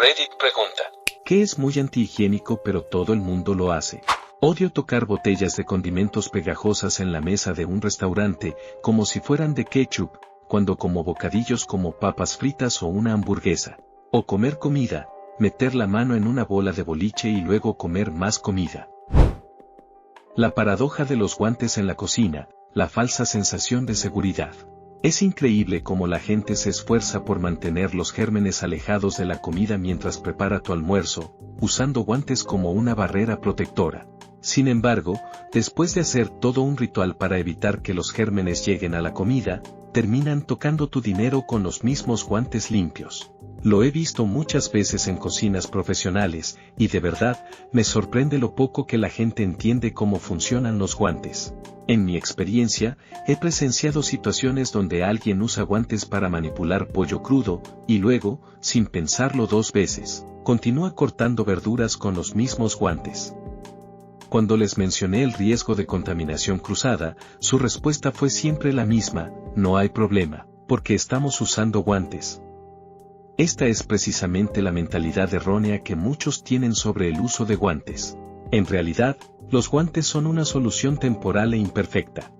Reddit pregunta: ¿qué es muy antihigiénico pero todo el mundo lo hace? Odio tocar botellas de condimentos pegajosas en la mesa de un restaurante, como si fueran de ketchup, cuando como bocadillos como papas fritas o una hamburguesa. O comer comida, meter la mano en una bola de boliche y luego comer más comida. La paradoja de los guantes en la cocina, la falsa sensación de seguridad. Es increíble cómo la gente se esfuerza por mantener los gérmenes alejados de la comida mientras prepara tu almuerzo, usando guantes como una barrera protectora. Sin embargo, después de hacer todo un ritual para evitar que los gérmenes lleguen a la comida, terminan tocando tu dinero con los mismos guantes limpios. Lo he visto muchas veces en cocinas profesionales, y de verdad, me sorprende lo poco que la gente entiende cómo funcionan los guantes. En mi experiencia, he presenciado situaciones donde alguien usa guantes para manipular pollo crudo, y luego, sin pensarlo dos veces, continúa cortando verduras con los mismos guantes. Cuando les mencioné el riesgo de contaminación cruzada, su respuesta fue siempre la misma: no hay problema, porque estamos usando guantes. Esta es precisamente la mentalidad errónea que muchos tienen sobre el uso de guantes. En realidad, los guantes son una solución temporal e imperfecta.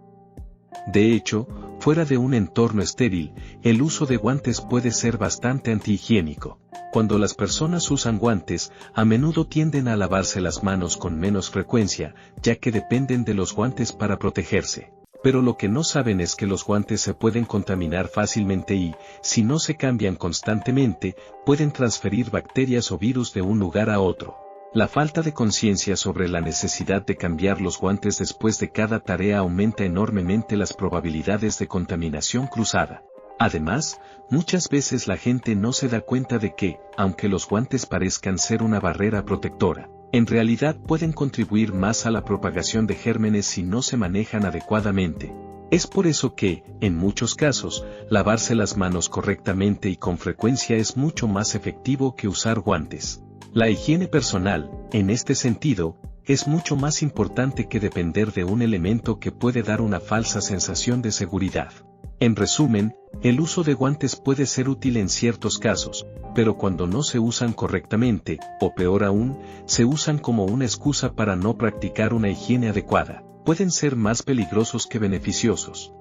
De hecho, fuera de un entorno estéril, el uso de guantes puede ser bastante antihigiénico. Cuando las personas usan guantes, a menudo tienden a lavarse las manos con menos frecuencia, ya que dependen de los guantes para protegerse. Pero lo que no saben es que los guantes se pueden contaminar fácilmente y, si no se cambian constantemente, pueden transferir bacterias o virus de un lugar a otro. La falta de conciencia sobre la necesidad de cambiar los guantes después de cada tarea aumenta enormemente las probabilidades de contaminación cruzada. Además, muchas veces la gente no se da cuenta de que, aunque los guantes parezcan ser una barrera protectora, en realidad pueden contribuir más a la propagación de gérmenes si no se manejan adecuadamente. Es por eso que, en muchos casos, lavarse las manos correctamente y con frecuencia es mucho más efectivo que usar guantes. La higiene personal, en este sentido, es mucho más importante que depender de un elemento que puede dar una falsa sensación de seguridad. En resumen, el uso de guantes puede ser útil en ciertos casos, pero cuando no se usan correctamente, o peor aún, se usan como una excusa para no practicar una higiene adecuada, pueden ser más peligrosos que beneficiosos.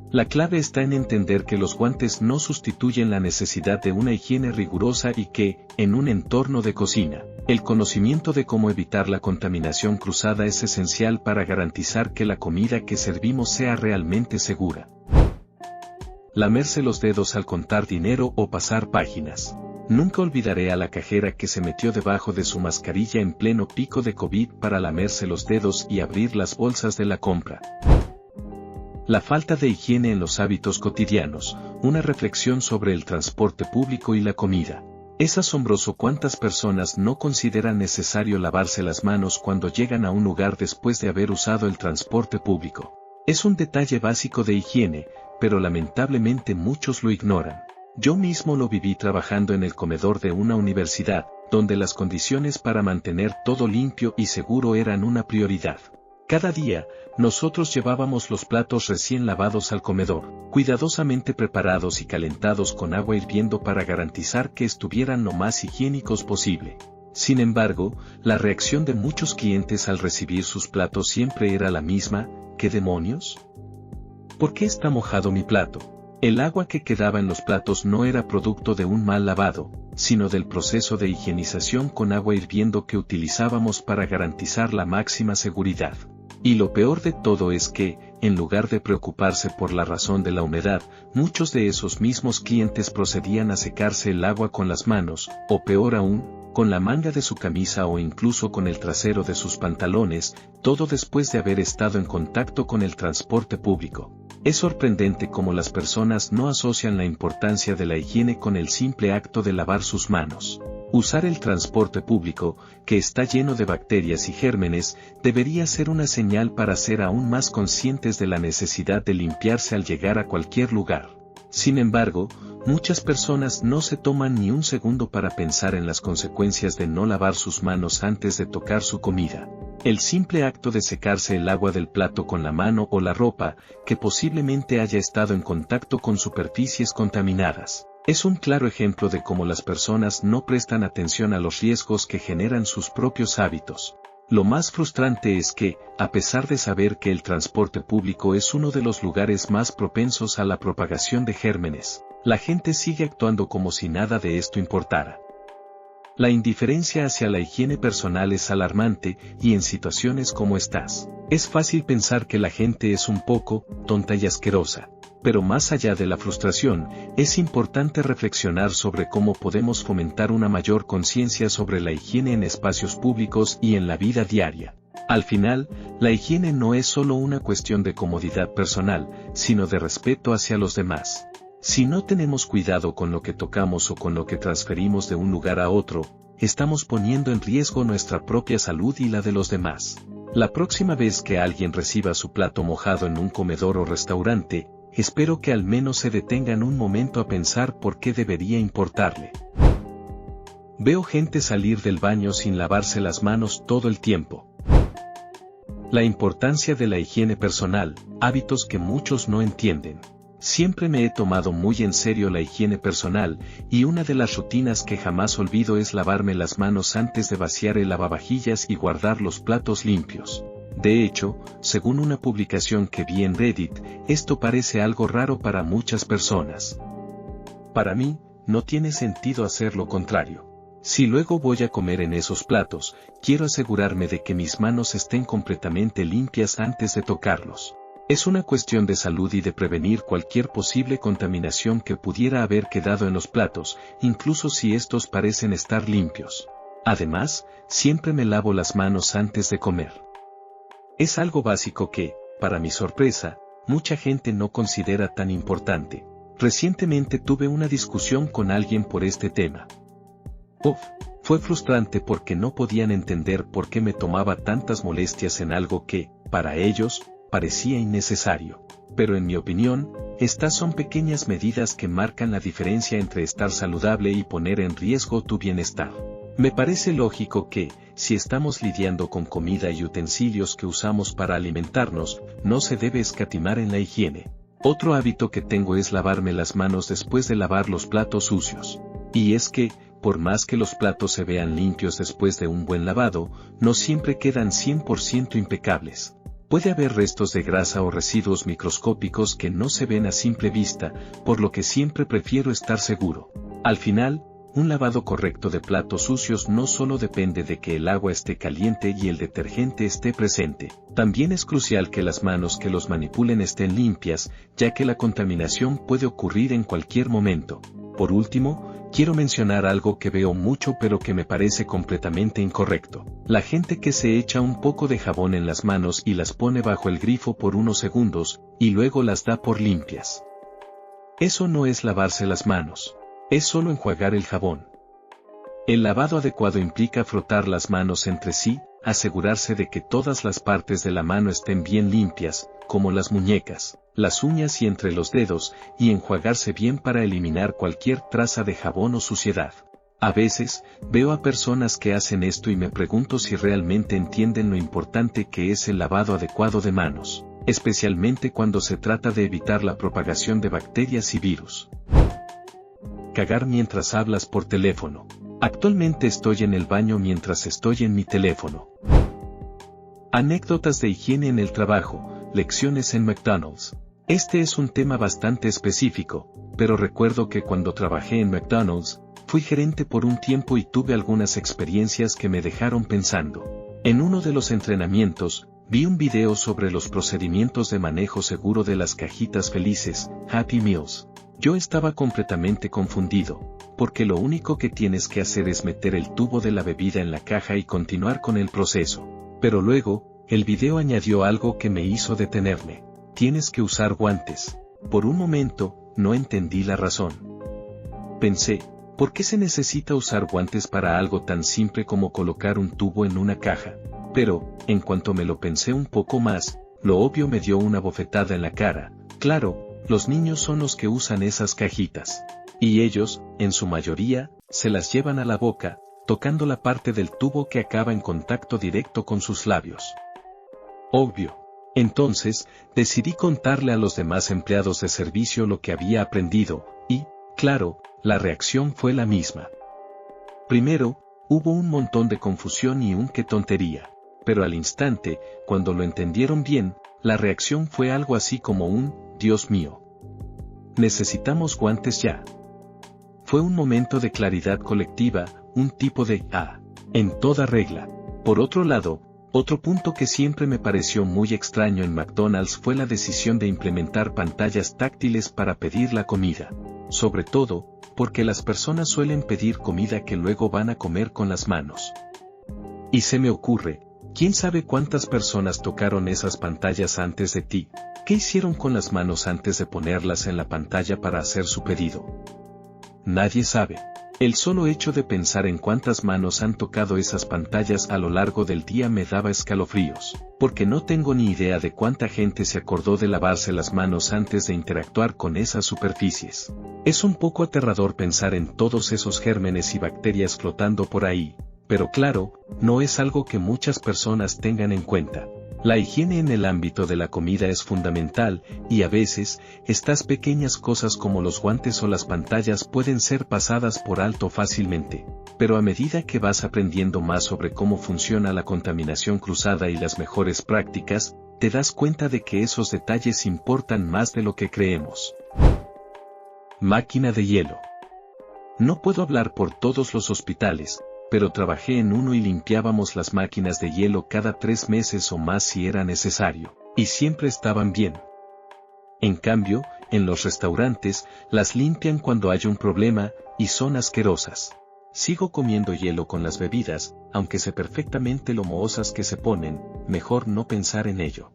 La clave está en entender que los guantes no sustituyen la necesidad de una higiene rigurosa y que, en un entorno de cocina, el conocimiento de cómo evitar la contaminación cruzada es esencial para garantizar que la comida que servimos sea realmente segura. Lamerse los dedos al contar dinero o pasar páginas. Nunca olvidaré a la cajera que se metió debajo de su mascarilla en pleno pico de COVID para lamerse los dedos y abrir las bolsas de la compra. La falta de higiene en los hábitos cotidianos, una reflexión sobre el transporte público y la comida. Es asombroso cuántas personas no consideran necesario lavarse las manos cuando llegan a un lugar después de haber usado el transporte público. Es un detalle básico de higiene, pero lamentablemente muchos lo ignoran. Yo mismo lo viví trabajando en el comedor de una universidad, donde las condiciones para mantener todo limpio y seguro eran una prioridad. Cada día, nosotros llevábamos los platos recién lavados al comedor, cuidadosamente preparados y calentados con agua hirviendo para garantizar que estuvieran lo más higiénicos posible. Sin embargo, la reacción de muchos clientes al recibir sus platos siempre era la misma: ¿qué demonios? ¿Por qué está mojado mi plato? El agua que quedaba en los platos no era producto de un mal lavado, sino del proceso de higienización con agua hirviendo que utilizábamos para garantizar la máxima seguridad. Y lo peor de todo es que, en lugar de preocuparse por la razón de la humedad, muchos de esos mismos clientes procedían a secarse el agua con las manos, o peor aún, con la manga de su camisa o incluso con el trasero de sus pantalones, todo después de haber estado en contacto con el transporte público. Es sorprendente cómo las personas no asocian la importancia de la higiene con el simple acto de lavar sus manos. Usar el transporte público, que está lleno de bacterias y gérmenes, debería ser una señal para ser aún más conscientes de la necesidad de limpiarse al llegar a cualquier lugar. Sin embargo, muchas personas no se toman ni un segundo para pensar en las consecuencias de no lavar sus manos antes de tocar su comida. El simple acto de secarse el agua del plato con la mano o la ropa, que posiblemente haya estado en contacto con superficies contaminadas, Es un claro ejemplo de cómo las personas no prestan atención a los riesgos que generan sus propios hábitos. Lo más frustrante es que, a pesar de saber que el transporte público es uno de los lugares más propensos a la propagación de gérmenes, la gente sigue actuando como si nada de esto importara. La indiferencia hacia la higiene personal es alarmante, y en situaciones como estas, es fácil pensar que la gente es un poco tonta y asquerosa. Pero más allá de la frustración, es importante reflexionar sobre cómo podemos fomentar una mayor conciencia sobre la higiene en espacios públicos y en la vida diaria. Al final, la higiene no es solo una cuestión de comodidad personal, sino de respeto hacia los demás. Si no tenemos cuidado con lo que tocamos o con lo que transferimos de un lugar a otro, estamos poniendo en riesgo nuestra propia salud y la de los demás. La próxima vez que alguien reciba su plato mojado en un comedor o restaurante, espero que al menos se detengan un momento a pensar por qué debería importarle. Veo gente salir del baño sin lavarse las manos todo el tiempo. La importancia de la higiene personal, hábitos que muchos no entienden. Siempre me he tomado muy en serio la higiene personal, y una de las rutinas que jamás olvido es lavarme las manos antes de vaciar el lavavajillas y guardar los platos limpios. De hecho, según una publicación que vi en Reddit, esto parece algo raro para muchas personas. Para mí, no tiene sentido hacer lo contrario. Si luego voy a comer en esos platos, quiero asegurarme de que mis manos estén completamente limpias antes de tocarlos. Es una cuestión de salud y de prevenir cualquier posible contaminación que pudiera haber quedado en los platos, incluso si estos parecen estar limpios. Además, siempre me lavo las manos antes de comer. Es algo básico que, para mi sorpresa, mucha gente no considera tan importante. Recientemente tuve una discusión con alguien por este tema. Fue frustrante porque no podían entender por qué me tomaba tantas molestias en algo que, para ellos, parecía innecesario. Pero en mi opinión, estas son pequeñas medidas que marcan la diferencia entre estar saludable y poner en riesgo tu bienestar. Me parece lógico que, si estamos lidiando con comida y utensilios que usamos para alimentarnos, no se debe escatimar en la higiene. Otro hábito que tengo es lavarme las manos después de lavar los platos sucios. Y es que, por más que los platos se vean limpios después de un buen lavado, no siempre quedan 100% impecables. Puede haber restos de grasa o residuos microscópicos que no se ven a simple vista, por lo que siempre prefiero estar seguro. Al final, un lavado correcto de platos sucios no solo depende de que el agua esté caliente y el detergente esté presente, también es crucial que las manos que los manipulen estén limpias, ya que la contaminación puede ocurrir en cualquier momento. Por último, quiero mencionar algo que veo mucho pero que me parece completamente incorrecto. La gente que se echa un poco de jabón en las manos y las pone bajo el grifo por unos segundos, y luego las da por limpias. Eso no es lavarse las manos. Es solo enjuagar el jabón. El lavado adecuado implica frotar las manos entre sí, asegurarse de que todas las partes de la mano estén bien limpias, como las muñecas, las uñas y entre los dedos, y enjuagarse bien para eliminar cualquier traza de jabón o suciedad. A veces, veo a personas que hacen esto y me pregunto si realmente entienden lo importante que es el lavado adecuado de manos, especialmente cuando se trata de evitar la propagación de bacterias y virus. Cagar mientras hablas por teléfono. Actualmente estoy en el baño mientras estoy en mi teléfono. Anécdotas de higiene en el trabajo, lecciones en McDonald's. Este es un tema bastante específico, pero recuerdo que cuando trabajé en McDonald's, fui gerente por un tiempo y tuve algunas experiencias que me dejaron pensando. En uno de los entrenamientos, vi un video sobre los procedimientos de manejo seguro de las cajitas felices, Happy Meals. Yo estaba completamente confundido, porque lo único que tienes que hacer es meter el tubo de la bebida en la caja y continuar con el proceso. Pero luego, el video añadió algo que me hizo detenerme. Tienes que usar guantes. Por un momento, no entendí la razón. Pensé, ¿por qué se necesita usar guantes para algo tan simple como colocar un tubo en una caja? Pero, en cuanto me lo pensé un poco más, lo obvio me dio una bofetada en la cara. Claro, los niños son los que usan esas cajitas. Y ellos, en su mayoría, se las llevan a la boca, tocando la parte del tubo que acaba en contacto directo con sus labios. Obvio. Entonces, decidí contarle a los demás empleados de servicio lo que había aprendido, y, Claro, la reacción fue la misma. Primero, hubo un montón de confusión y un qué tontería. Pero al instante, cuando lo entendieron bien, la reacción fue algo así como un, Dios mío. Necesitamos guantes ya. Fue un momento de claridad colectiva, un tipo de, en toda regla. Por otro lado, otro punto que siempre me pareció muy extraño en McDonald's fue la decisión de implementar pantallas táctiles para pedir la comida. Sobre todo, porque las personas suelen pedir comida que luego van a comer con las manos. Y se me ocurre, ¿quién sabe cuántas personas tocaron esas pantallas antes de ti? ¿Qué hicieron con las manos antes de ponerlas en la pantalla para hacer su pedido? Nadie sabe. El solo hecho de pensar en cuántas manos han tocado esas pantallas a lo largo del día me daba escalofríos, porque no tengo ni idea de cuánta gente se acordó de lavarse las manos antes de interactuar con esas superficies. Es un poco aterrador pensar en todos esos gérmenes y bacterias flotando por ahí, pero claro, no es algo que muchas personas tengan en cuenta. La higiene en el ámbito de la comida es fundamental, y a veces, estas pequeñas cosas como los guantes o las pantallas pueden ser pasadas por alto fácilmente. Pero a medida que vas aprendiendo más sobre cómo funciona la contaminación cruzada y las mejores prácticas, te das cuenta de que esos detalles importan más de lo que creemos. Máquina de hielo. No puedo hablar por todos los hospitales, pero trabajé en uno y limpiábamos las máquinas de hielo cada 3 meses o más si era necesario, y siempre estaban bien. En cambio, en los restaurantes, las limpian cuando hay un problema, y son asquerosas. Sigo comiendo hielo con las bebidas, aunque sé perfectamente lo mohosas que se ponen, mejor no pensar en ello.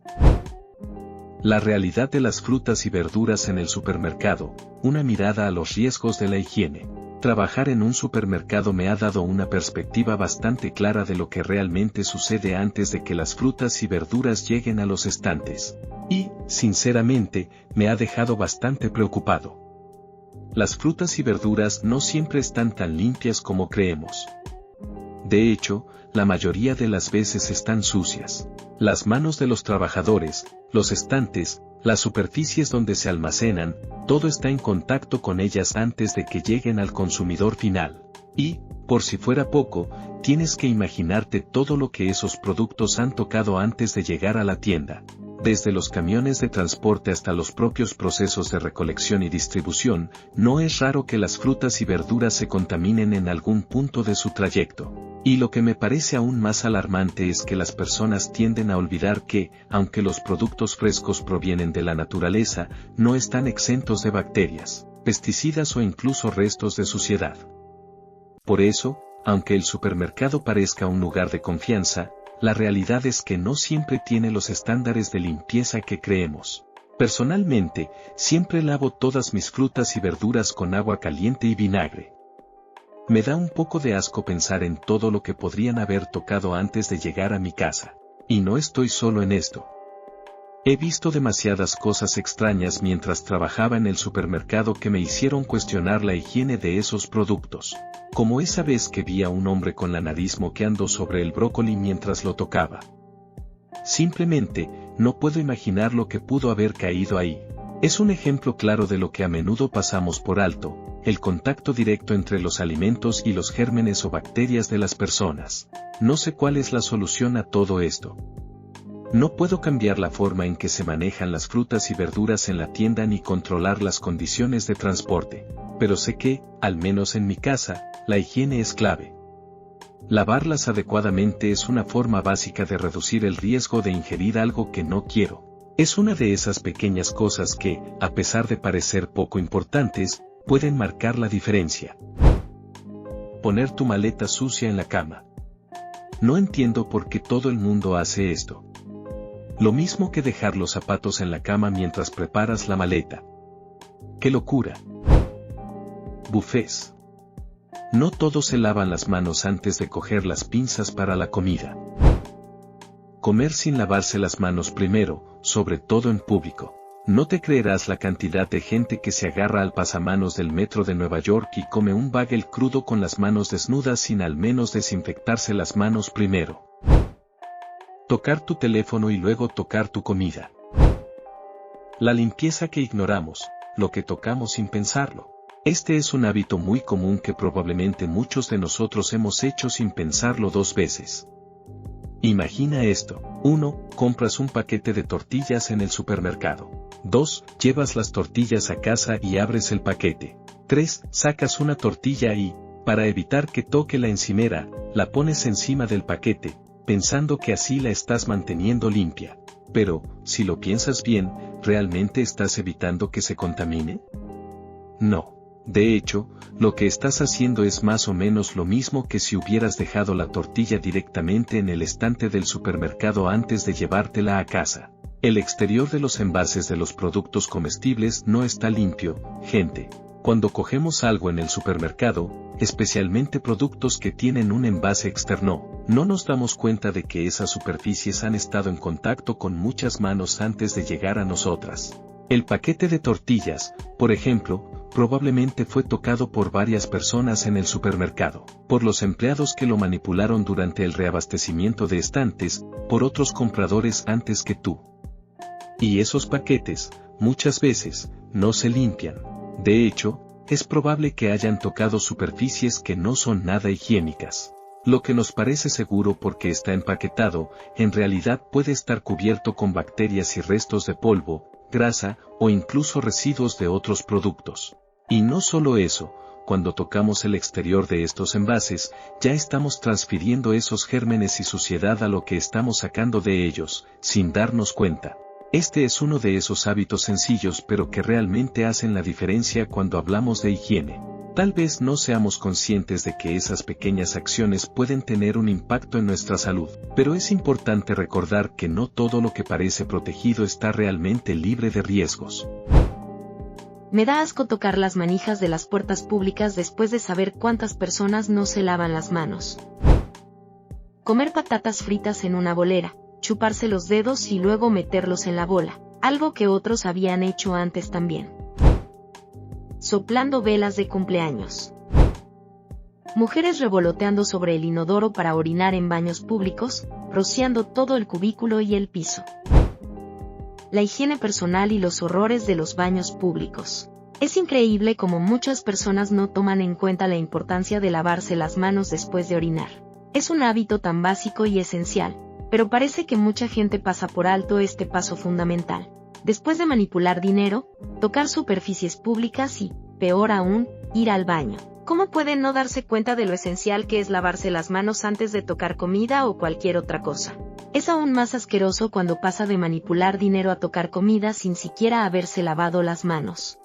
La realidad de las frutas y verduras en el supermercado, una mirada a los riesgos de la higiene. Trabajar en un supermercado me ha dado una perspectiva bastante clara de lo que realmente sucede antes de que las frutas y verduras lleguen a los estantes. Y, sinceramente, me ha dejado bastante preocupado. Las frutas y verduras no siempre están tan limpias como creemos. De hecho, la mayoría de las veces están sucias. Las manos de los trabajadores, los estantes, las superficies donde se almacenan, todo está en contacto con ellas antes de que lleguen al consumidor final. Y, por si fuera poco, tienes que imaginarte todo lo que esos productos han tocado antes de llegar a la tienda. Desde los camiones de transporte hasta los propios procesos de recolección y distribución, no es raro que las frutas y verduras se contaminen en algún punto de su trayecto. Y lo que me parece aún más alarmante es que las personas tienden a olvidar que, aunque los productos frescos provienen de la naturaleza, no están exentos de bacterias, pesticidas o incluso restos de suciedad. Por eso, aunque el supermercado parezca un lugar de confianza, la realidad es que no siempre tiene los estándares de limpieza que creemos. Personalmente, siempre lavo todas mis frutas y verduras con agua caliente y vinagre. Me da un poco de asco pensar en todo lo que podrían haber tocado antes de llegar a mi casa. Y no estoy solo en esto. He visto demasiadas cosas extrañas mientras trabajaba en el supermercado que me hicieron cuestionar la higiene de esos productos. Como esa vez que vi a un hombre con la nariz moqueando sobre el brócoli mientras lo tocaba. Simplemente, no puedo imaginar lo que pudo haber caído ahí. Es un ejemplo claro de lo que a menudo pasamos por alto, el contacto directo entre los alimentos y los gérmenes o bacterias de las personas. No sé cuál es la solución a todo esto. No puedo cambiar la forma en que se manejan las frutas y verduras en la tienda ni controlar las condiciones de transporte, pero sé que, al menos en mi casa, la higiene es clave. Lavarlas adecuadamente es una forma básica de reducir el riesgo de ingerir algo que no quiero. Es una de esas pequeñas cosas que, a pesar de parecer poco importantes, pueden marcar la diferencia. Poner tu maleta sucia en la cama. No entiendo por qué todo el mundo hace esto. Lo mismo que dejar los zapatos en la cama mientras preparas la maleta. ¡Qué locura! Buffets. No todos se lavan las manos antes de coger las pinzas para la comida. Comer sin lavarse las manos primero, sobre todo en público. No te creerás la cantidad de gente que se agarra al pasamanos del metro de Nueva York y come un bagel crudo con las manos desnudas sin al menos desinfectarse las manos primero. Tocar tu teléfono y luego tocar tu comida. La limpieza que ignoramos, lo que tocamos sin pensarlo. Este es un hábito muy común que probablemente muchos de nosotros hemos hecho sin pensarlo dos veces. Imagina esto. 1. Compras un paquete de tortillas en el supermercado. 2. Llevas las tortillas a casa y abres el paquete. 3. Sacas una tortilla y, para evitar que toque la encimera, la pones encima del paquete, pensando que así la estás manteniendo limpia. Pero, si lo piensas bien, ¿realmente estás evitando que se contamine? No. De hecho, lo que estás haciendo es más o menos lo mismo que si hubieras dejado la tortilla directamente en el estante del supermercado antes de llevártela a casa. El exterior de los envases de los productos comestibles no está limpio, gente. Cuando cogemos algo en el supermercado, especialmente productos que tienen un envase externo, no nos damos cuenta de que esas superficies han estado en contacto con muchas manos antes de llegar a nosotras. El paquete de tortillas, por ejemplo, probablemente fue tocado por varias personas en el supermercado, por los empleados que lo manipularon durante el reabastecimiento de estantes, por otros compradores antes que tú. Y esos paquetes, muchas veces, no se limpian. De hecho, es probable que hayan tocado superficies que no son nada higiénicas. Lo que nos parece seguro porque está empaquetado, en realidad puede estar cubierto con bacterias y restos de polvo, grasa, o incluso residuos de otros productos. Y no solo eso, cuando tocamos el exterior de estos envases, ya estamos transfiriendo esos gérmenes y suciedad a lo que estamos sacando de ellos, sin darnos cuenta. Este es uno de esos hábitos sencillos pero que realmente hacen la diferencia cuando hablamos de higiene. Tal vez no seamos conscientes de que esas pequeñas acciones pueden tener un impacto en nuestra salud, pero es importante recordar que no todo lo que parece protegido está realmente libre de riesgos. Me da asco tocar las manijas de las puertas públicas después de saber cuántas personas no se lavan las manos. Comer patatas fritas en una bolera, chuparse los dedos y luego meterlos en la bola, algo que otros habían hecho antes también. Soplando velas de cumpleaños. Mujeres revoloteando sobre el inodoro para orinar en baños públicos, rociando todo el cubículo y el piso. La higiene personal y los horrores de los baños públicos. Es increíble cómo muchas personas no toman en cuenta la importancia de lavarse las manos después de orinar. Es un hábito tan básico y esencial, pero parece que mucha gente pasa por alto este paso fundamental. Después de manipular dinero, tocar superficies públicas y, peor aún, ir al baño. ¿Cómo pueden no darse cuenta de lo esencial que es lavarse las manos antes de tocar comida o cualquier otra cosa? Es aún más asqueroso cuando pasa de manipular dinero a tocar comida sin siquiera haberse lavado las manos.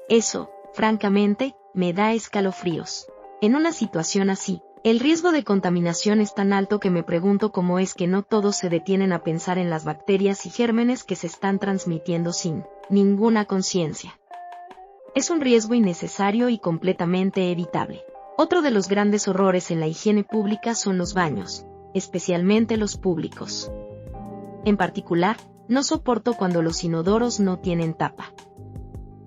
Eso, francamente, me da escalofríos. En una situación así, el riesgo de contaminación es tan alto que me pregunto cómo es que no todos se detienen a pensar en las bacterias y gérmenes que se están transmitiendo sin ninguna conciencia. Es un riesgo innecesario y completamente evitable. Otro de los grandes horrores en la higiene pública son los baños, especialmente los públicos. En particular, no soporto cuando los inodoros no tienen tapa.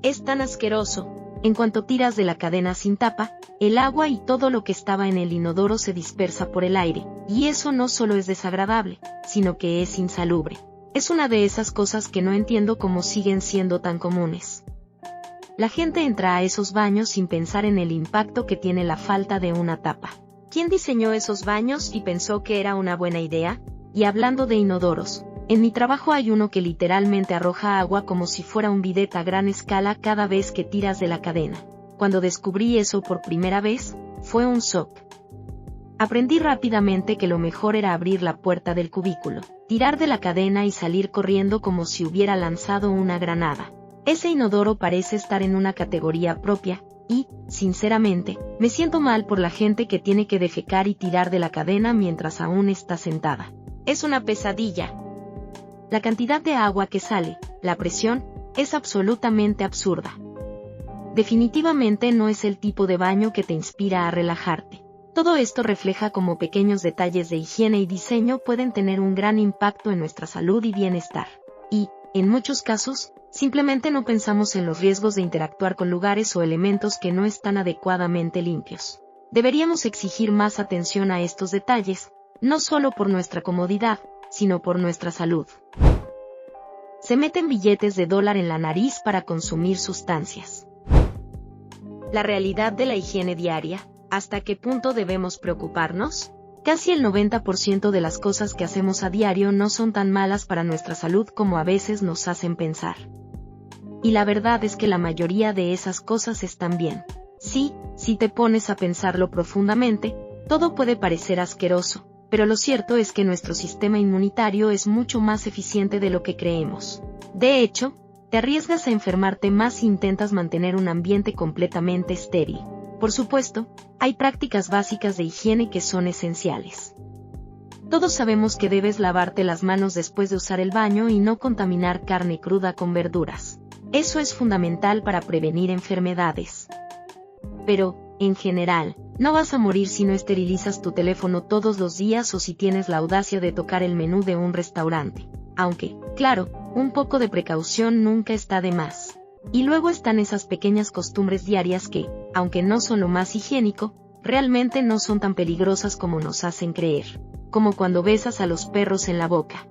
Es tan asqueroso. En cuanto tiras de la cadena sin tapa, el agua y todo lo que estaba en el inodoro se dispersa por el aire, y eso no solo es desagradable, sino que es insalubre. Es una de esas cosas que no entiendo cómo siguen siendo tan comunes. La gente entra a esos baños sin pensar en el impacto que tiene la falta de una tapa. ¿Quién diseñó esos baños y pensó que era una buena idea? Y hablando de inodoros, en mi trabajo hay uno que literalmente arroja agua como si fuera un bidet a gran escala cada vez que tiras de la cadena. Cuando descubrí eso por primera vez, fue un shock. Aprendí rápidamente que lo mejor era abrir la puerta del cubículo, tirar de la cadena y salir corriendo como si hubiera lanzado una granada. Ese inodoro parece estar en una categoría propia, y, sinceramente, me siento mal por la gente que tiene que defecar y tirar de la cadena mientras aún está sentada. Es una pesadilla. La cantidad de agua que sale, la presión, es absolutamente absurda. Definitivamente no es el tipo de baño que te inspira a relajarte. Todo esto refleja cómo pequeños detalles de higiene y diseño pueden tener un gran impacto en nuestra salud y bienestar. Y, en muchos casos, simplemente no pensamos en los riesgos de interactuar con lugares o elementos que no están adecuadamente limpios. Deberíamos exigir más atención a estos detalles, no solo por nuestra comodidad, sino por nuestra salud. Se meten billetes de dólar en la nariz para consumir sustancias. La realidad de la higiene diaria, ¿hasta qué punto debemos preocuparnos? Casi el 90% de las cosas que hacemos a diario no son tan malas para nuestra salud como a veces nos hacen pensar. Y la verdad es que la mayoría de esas cosas están bien. Sí, si te pones a pensarlo profundamente, todo puede parecer asqueroso, pero lo cierto es que nuestro sistema inmunitario es mucho más eficiente de lo que creemos. De hecho, te arriesgas a enfermarte más si intentas mantener un ambiente completamente estéril. Por supuesto, hay prácticas básicas de higiene que son esenciales. Todos sabemos que debes lavarte las manos después de usar el baño y no contaminar carne cruda con verduras. Eso es fundamental para prevenir enfermedades. Pero, en general, no vas a morir si no esterilizas tu teléfono todos los días o si tienes la audacia de tocar el menú de un restaurante. Aunque, claro, un poco de precaución nunca está de más. Y luego están esas pequeñas costumbres diarias que, aunque no son lo más higiénico, realmente no son tan peligrosas como nos hacen creer. Como cuando besas a los perros en la boca.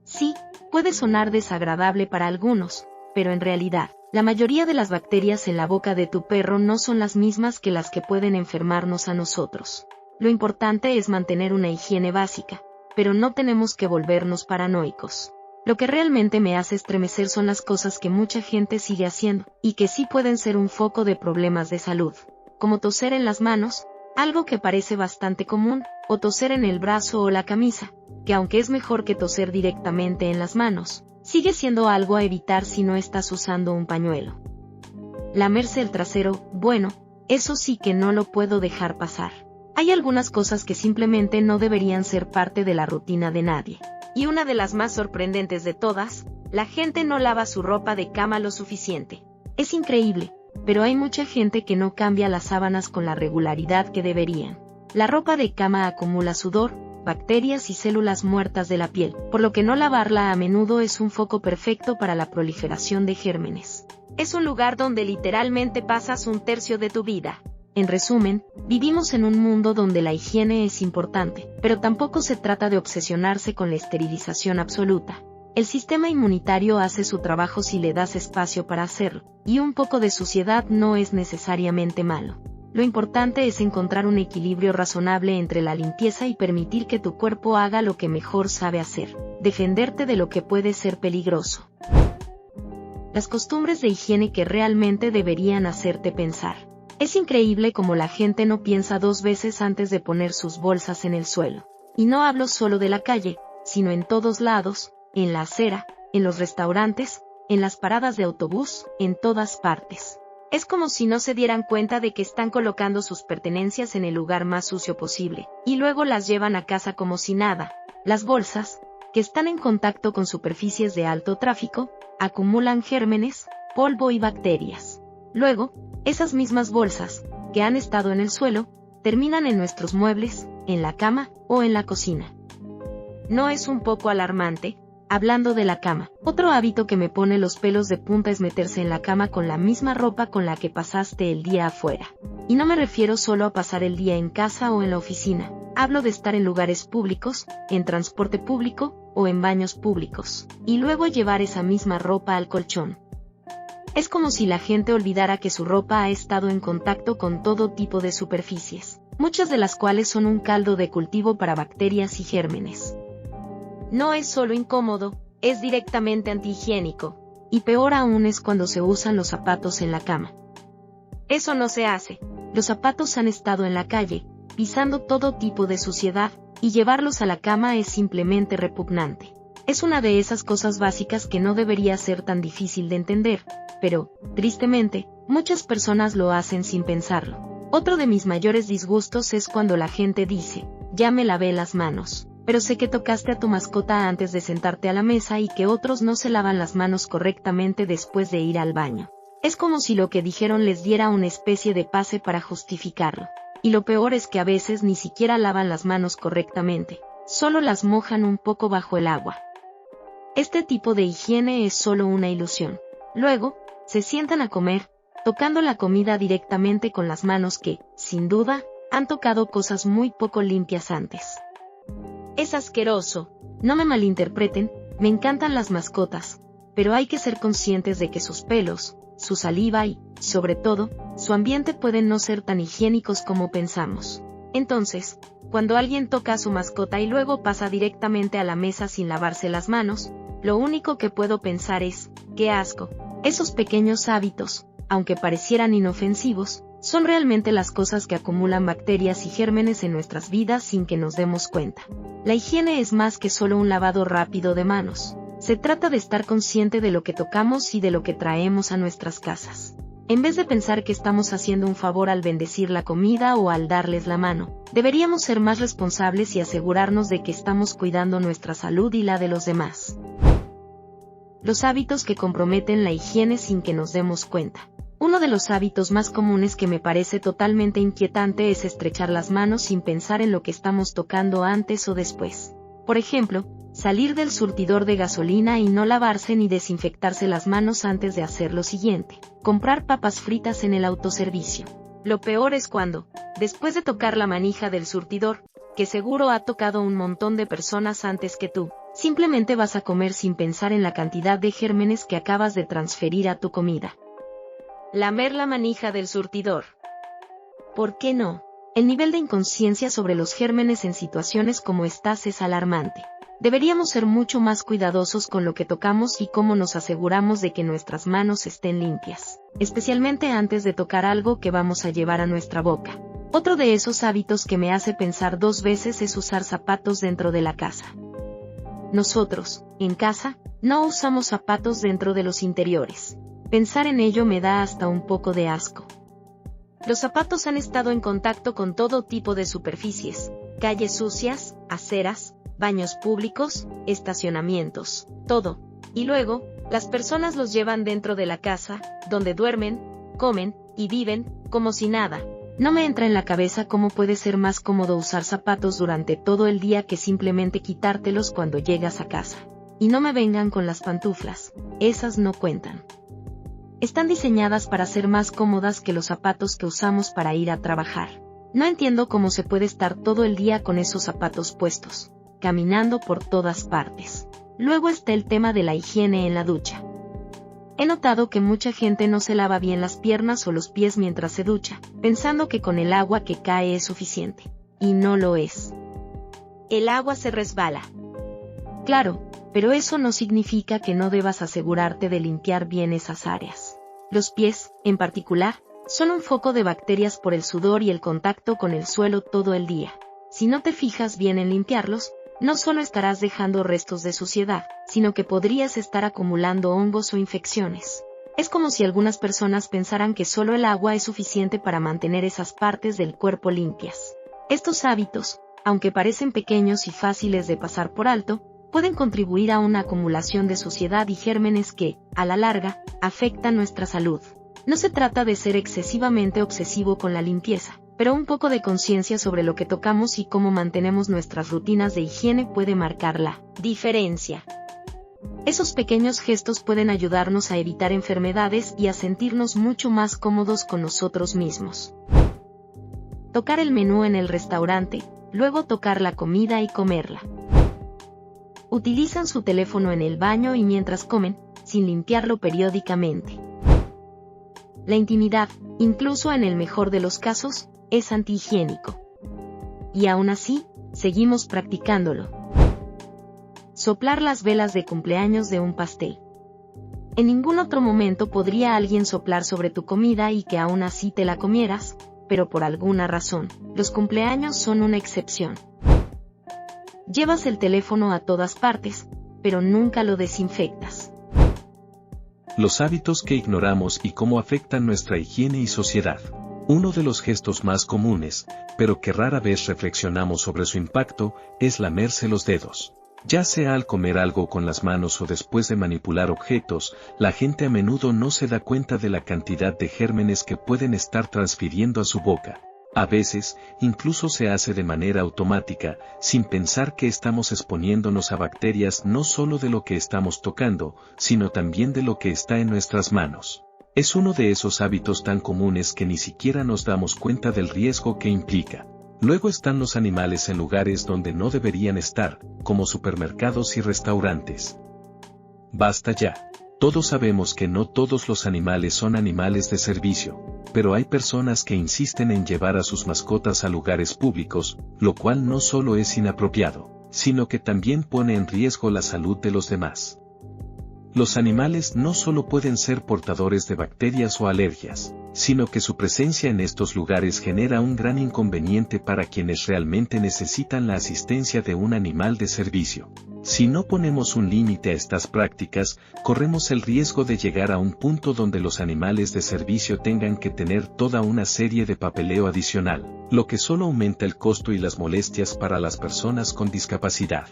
Sí, puede sonar desagradable para algunos, pero en realidad, la mayoría de las bacterias en la boca de tu perro no son las mismas que las que pueden enfermarnos a nosotros. Lo importante es mantener una higiene básica, pero no tenemos que volvernos paranoicos. Lo que realmente me hace estremecer son las cosas que mucha gente sigue haciendo, y que sí pueden ser un foco de problemas de salud, como toser en las manos, algo que parece bastante común, o toser en el brazo o la camisa, que aunque es mejor que toser directamente en las manos, sigue siendo algo a evitar si no estás usando un pañuelo. Lamerse el trasero, bueno, eso sí que no lo puedo dejar pasar. Hay algunas cosas que simplemente no deberían ser parte de la rutina de nadie. Y una de las más sorprendentes de todas, la gente no lava su ropa de cama lo suficiente. Es increíble, pero hay mucha gente que no cambia las sábanas con la regularidad que deberían. La ropa de cama acumula sudor, bacterias y células muertas de la piel, por lo que no lavarla a menudo es un foco perfecto para la proliferación de gérmenes. Es un lugar donde literalmente pasas un tercio de tu vida. En resumen, vivimos en un mundo donde la higiene es importante, pero tampoco se trata de obsesionarse con la esterilización absoluta. El sistema inmunitario hace su trabajo si le das espacio para hacerlo, y un poco de suciedad no es necesariamente malo. Lo importante es encontrar un equilibrio razonable entre la limpieza y permitir que tu cuerpo haga lo que mejor sabe hacer, defenderte de lo que puede ser peligroso. Las costumbres de higiene que realmente deberían hacerte pensar. Es increíble cómo la gente no piensa dos veces antes de poner sus bolsas en el suelo. Y no hablo solo de la calle, sino en todos lados, en la acera, en los restaurantes, en las paradas de autobús, en todas partes. Es como si no se dieran cuenta de que están colocando sus pertenencias en el lugar más sucio posible, y luego las llevan a casa como si nada. Las bolsas, que están en contacto con superficies de alto tráfico, acumulan gérmenes, polvo y bacterias. Luego, esas mismas bolsas, que han estado en el suelo, terminan en nuestros muebles, en la cama o en la cocina. ¿No es un poco alarmante? Hablando de la cama, otro hábito que me pone los pelos de punta es meterse en la cama con la misma ropa con la que pasaste el día afuera. Y no me refiero solo a pasar el día en casa o en la oficina, hablo de estar en lugares públicos, en transporte público o en baños públicos, y luego llevar esa misma ropa al colchón. Es como si la gente olvidara que su ropa ha estado en contacto con todo tipo de superficies, muchas de las cuales son un caldo de cultivo para bacterias y gérmenes. No es solo incómodo, es directamente antihigiénico, y peor aún es cuando se usan los zapatos en la cama. Eso no se hace. Los zapatos han estado en la calle, pisando todo tipo de suciedad, y llevarlos a la cama es simplemente repugnante. Es una de esas cosas básicas que no debería ser tan difícil de entender, pero, tristemente, muchas personas lo hacen sin pensarlo. Otro de mis mayores disgustos es cuando la gente dice, ya me lavé las manos, pero sé que tocaste a tu mascota antes de sentarte a la mesa y que otros no se lavan las manos correctamente después de ir al baño. Es como si lo que dijeron les diera una especie de pase para justificarlo. Y lo peor es que a veces ni siquiera lavan las manos correctamente, solo las mojan un poco bajo el agua. Este tipo de higiene es solo una ilusión. Luego, se sientan a comer, tocando la comida directamente con las manos que, sin duda, han tocado cosas muy poco limpias antes. Es asqueroso. No me malinterpreten, me encantan las mascotas, pero hay que ser conscientes de que sus pelos, su saliva y, sobre todo, su su ambiente pueden no ser tan higiénicos como pensamos. Entonces, cuando alguien toca a su mascota y luego pasa directamente a la mesa sin lavarse las manos, lo único que puedo pensar es, ¡qué asco! Esos pequeños hábitos, aunque parecieran inofensivos, son realmente las cosas que acumulan bacterias y gérmenes en nuestras vidas sin que nos demos cuenta. La higiene es más que solo un lavado rápido de manos. Se trata de estar consciente de lo que tocamos y de lo que traemos a nuestras casas. En vez de pensar que estamos haciendo un favor al bendecir la comida o al darles la mano, deberíamos ser más responsables y asegurarnos de que estamos cuidando nuestra salud y la de los demás. Los hábitos que comprometen la higiene sin que nos demos cuenta. Uno de los hábitos más comunes que me parece totalmente inquietante es estrechar las manos sin pensar en lo que estamos tocando antes o después. Por ejemplo, salir del surtidor de gasolina y no lavarse ni desinfectarse las manos antes de hacer lo siguiente: comprar papas fritas en el autoservicio. Lo peor es cuando, después de tocar la manija del surtidor, que seguro ha tocado un montón de personas antes que tú, simplemente vas a comer sin pensar en la cantidad de gérmenes que acabas de transferir a tu comida. Lamer la manija del surtidor. ¿Por qué no? El nivel de inconsciencia sobre los gérmenes en situaciones como estas es alarmante. Deberíamos ser mucho más cuidadosos con lo que tocamos y cómo nos aseguramos de que nuestras manos estén limpias, especialmente antes de tocar algo que vamos a llevar a nuestra boca. Otro de esos hábitos que me hace pensar dos veces es usar zapatos dentro de la casa. Nosotros, en casa, no usamos zapatos dentro de los interiores. Pensar en ello me da hasta un poco de asco. Los zapatos han estado en contacto con todo tipo de superficies: calles sucias, aceras, baños públicos, estacionamientos, todo. Y luego, las personas los llevan dentro de la casa, donde duermen, comen y viven, como si nada. No me entra en la cabeza cómo puede ser más cómodo usar zapatos durante todo el día que simplemente quitártelos cuando llegas a casa. Y no me vengan con las pantuflas, esas no cuentan. Están diseñadas para ser más cómodas que los zapatos que usamos para ir a trabajar. No entiendo cómo se puede estar todo el día con esos zapatos puestos, caminando por todas partes. Luego está el tema de la higiene en la ducha. He notado que mucha gente no se lava bien las piernas o los pies mientras se ducha, pensando que con el agua que cae es suficiente. Y no lo es. El agua se resbala. Claro, pero eso no significa que no debas asegurarte de limpiar bien esas áreas. Los pies, en particular, son un foco de bacterias por el sudor y el contacto con el suelo todo el día. Si no te fijas bien en limpiarlos, no solo estarás dejando restos de suciedad, sino que podrías estar acumulando hongos o infecciones. Es como si algunas personas pensaran que solo el agua es suficiente para mantener esas partes del cuerpo limpias. Estos hábitos, aunque parecen pequeños y fáciles de pasar por alto, pueden contribuir a una acumulación de suciedad y gérmenes que, a la larga, afectan nuestra salud. No se trata de ser excesivamente obsesivo con la limpieza, pero un poco de conciencia sobre lo que tocamos y cómo mantenemos nuestras rutinas de higiene puede marcar la diferencia. Esos pequeños gestos pueden ayudarnos a evitar enfermedades y a sentirnos mucho más cómodos con nosotros mismos. Tocar el menú en el restaurante, luego tocar la comida y comerla. Utilizan su teléfono en el baño y mientras comen, sin limpiarlo periódicamente. La intimidad, incluso en el mejor de los casos, es antihigiénico. Y aún así, seguimos practicándolo. Soplar las velas de cumpleaños de un pastel. En ningún otro momento podría alguien soplar sobre tu comida y que aún así te la comieras, pero por alguna razón, los cumpleaños son una excepción. Llevas el teléfono a todas partes, pero nunca lo desinfectas. Los hábitos que ignoramos y cómo afectan nuestra higiene y sociedad. Uno de los gestos más comunes, pero que rara vez reflexionamos sobre su impacto, es lamerse los dedos. Ya sea al comer algo con las manos o después de manipular objetos, la gente a menudo no se da cuenta de la cantidad de gérmenes que pueden estar transfiriendo a su boca. A veces, incluso se hace de manera automática, sin pensar que estamos exponiéndonos a bacterias no solo de lo que estamos tocando, sino también de lo que está en nuestras manos. Es uno de esos hábitos tan comunes que ni siquiera nos damos cuenta del riesgo que implica. Luego están los animales en lugares donde no deberían estar, como supermercados y restaurantes. Basta ya. Todos sabemos que no todos los animales son animales de servicio, pero hay personas que insisten en llevar a sus mascotas a lugares públicos, lo cual no solo es inapropiado, sino que también pone en riesgo la salud de los demás. Los animales no solo pueden ser portadores de bacterias o alergias, sino que su presencia en estos lugares genera un gran inconveniente para quienes realmente necesitan la asistencia de un animal de servicio. Si no ponemos un límite a estas prácticas, corremos el riesgo de llegar a un punto donde los animales de servicio tengan que tener toda una serie de papeleo adicional, lo que solo aumenta el costo y las molestias para las personas con discapacidad.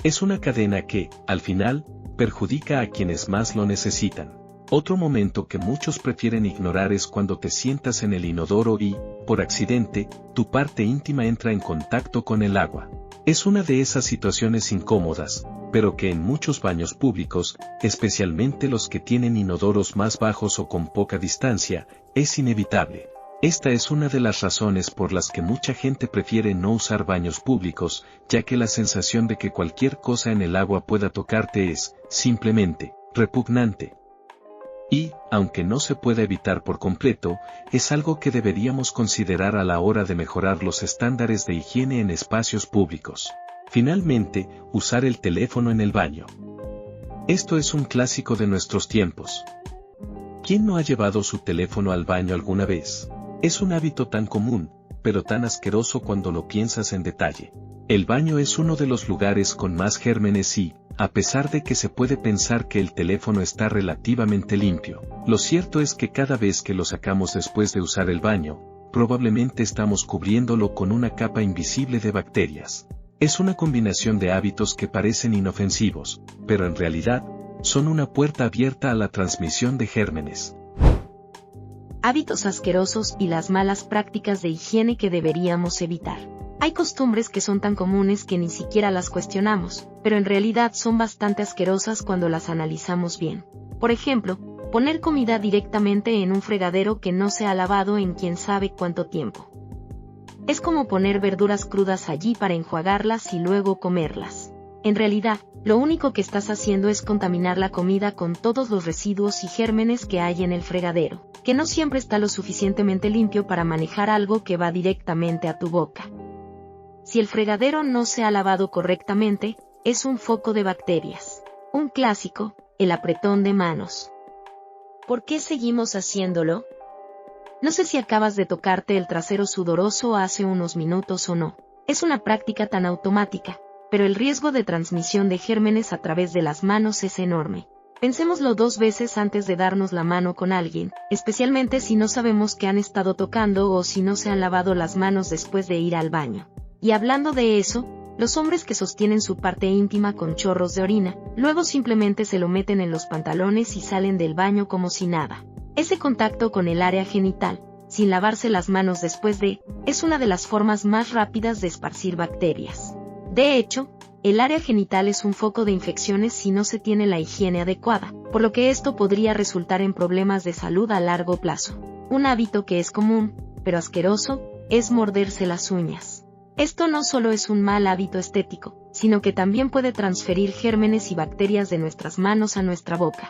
Es una cadena que, al final, perjudica a quienes más lo necesitan. Otro momento que muchos prefieren ignorar es cuando te sientas en el inodoro y, por accidente, tu parte íntima entra en contacto con el agua. Es una de esas situaciones incómodas, pero que en muchos baños públicos, especialmente los que tienen inodoros más bajos o con poca distancia, es inevitable. Esta es una de las razones por las que mucha gente prefiere no usar baños públicos, ya que la sensación de que cualquier cosa en el agua pueda tocarte es, simplemente, repugnante. Y, aunque no se pueda evitar por completo, es algo que deberíamos considerar a la hora de mejorar los estándares de higiene en espacios públicos. Finalmente, usar el teléfono en el baño. Esto es un clásico de nuestros tiempos. ¿Quién no ha llevado su teléfono al baño alguna vez? Es un hábito tan común, pero tan asqueroso cuando lo piensas en detalle. El baño es uno de los lugares con más gérmenes y, a pesar de que se puede pensar que el teléfono está relativamente limpio, lo cierto es que cada vez que lo sacamos después de usar el baño, probablemente estamos cubriéndolo con una capa invisible de bacterias. Es una combinación de hábitos que parecen inofensivos, pero en realidad, son una puerta abierta a la transmisión de gérmenes. Hábitos asquerosos y las malas prácticas de higiene que deberíamos evitar. Hay costumbres que son tan comunes que ni siquiera las cuestionamos, pero en realidad son bastante asquerosas cuando las analizamos bien. Por ejemplo, poner comida directamente en un fregadero que no se ha lavado en quién sabe cuánto tiempo. Es como poner verduras crudas allí para enjuagarlas y luego comerlas. En realidad, lo único que estás haciendo es contaminar la comida con todos los residuos y gérmenes que hay en el fregadero, que no siempre está lo suficientemente limpio para manejar algo que va directamente a tu boca. Si el fregadero no se ha lavado correctamente, es un foco de bacterias. Un clásico, el apretón de manos. ¿Por qué seguimos haciéndolo? No sé si acabas de tocarte el trasero sudoroso hace unos minutos o no. Es una práctica tan automática, pero el riesgo de transmisión de gérmenes a través de las manos es enorme. Pensémoslo 2 veces antes de darnos la mano con alguien, especialmente si no sabemos qué han estado tocando o si no se han lavado las manos después de ir al baño. Y hablando de eso, los hombres que sostienen su parte íntima con chorros de orina, luego simplemente se lo meten en los pantalones y salen del baño como si nada. Ese contacto con el área genital, sin lavarse las manos después de, es una de las formas más rápidas de esparcir bacterias. De hecho, el área genital es un foco de infecciones si no se tiene la higiene adecuada, por lo que esto podría resultar en problemas de salud a largo plazo. Un hábito que es común, pero asqueroso, es morderse las uñas. Esto no solo es un mal hábito estético, sino que también puede transferir gérmenes y bacterias de nuestras manos a nuestra boca.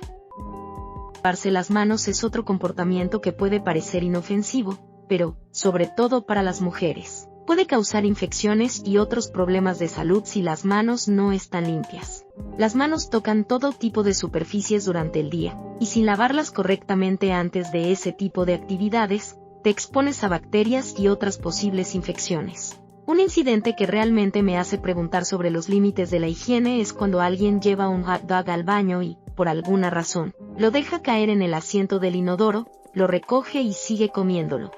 Lavarse las manos es otro comportamiento que puede parecer inofensivo, pero, sobre todo para las mujeres, puede causar infecciones y otros problemas de salud si las manos no están limpias. Las manos tocan todo tipo de superficies durante el día, y sin lavarlas correctamente antes de ese tipo de actividades, te expones a bacterias y otras posibles infecciones. Un incidente que realmente me hace preguntar sobre los límites de la higiene es cuando alguien lleva un hot dog al baño y, por alguna razón, lo deja caer en el asiento del inodoro, lo recoge y sigue comiéndolo.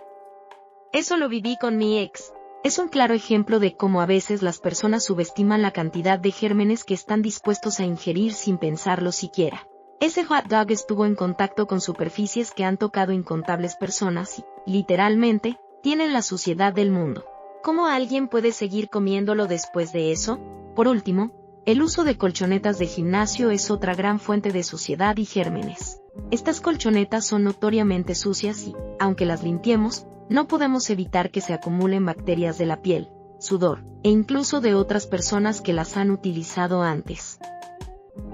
Eso lo viví con mi ex. Es un claro ejemplo de cómo a veces las personas subestiman la cantidad de gérmenes que están dispuestos a ingerir sin pensarlo siquiera. Ese hot dog estuvo en contacto con superficies que han tocado incontables personas y, literalmente, tienen la suciedad del mundo. ¿Cómo alguien puede seguir comiéndolo después de eso? Por último, el uso de colchonetas de gimnasio es otra gran fuente de suciedad y gérmenes. Estas colchonetas son notoriamente sucias y, aunque las limpiemos, no podemos evitar que se acumulen bacterias de la piel, sudor, e incluso de otras personas que las han utilizado antes.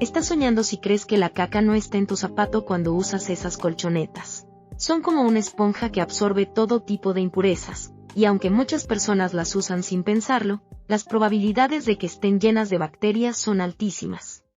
Estás soñando si crees que la caca no está en tu zapato cuando usas esas colchonetas. Son como una esponja que absorbe todo tipo de impurezas, y aunque muchas personas las usan sin pensarlo, las probabilidades de que estén llenas de bacterias son altísimas.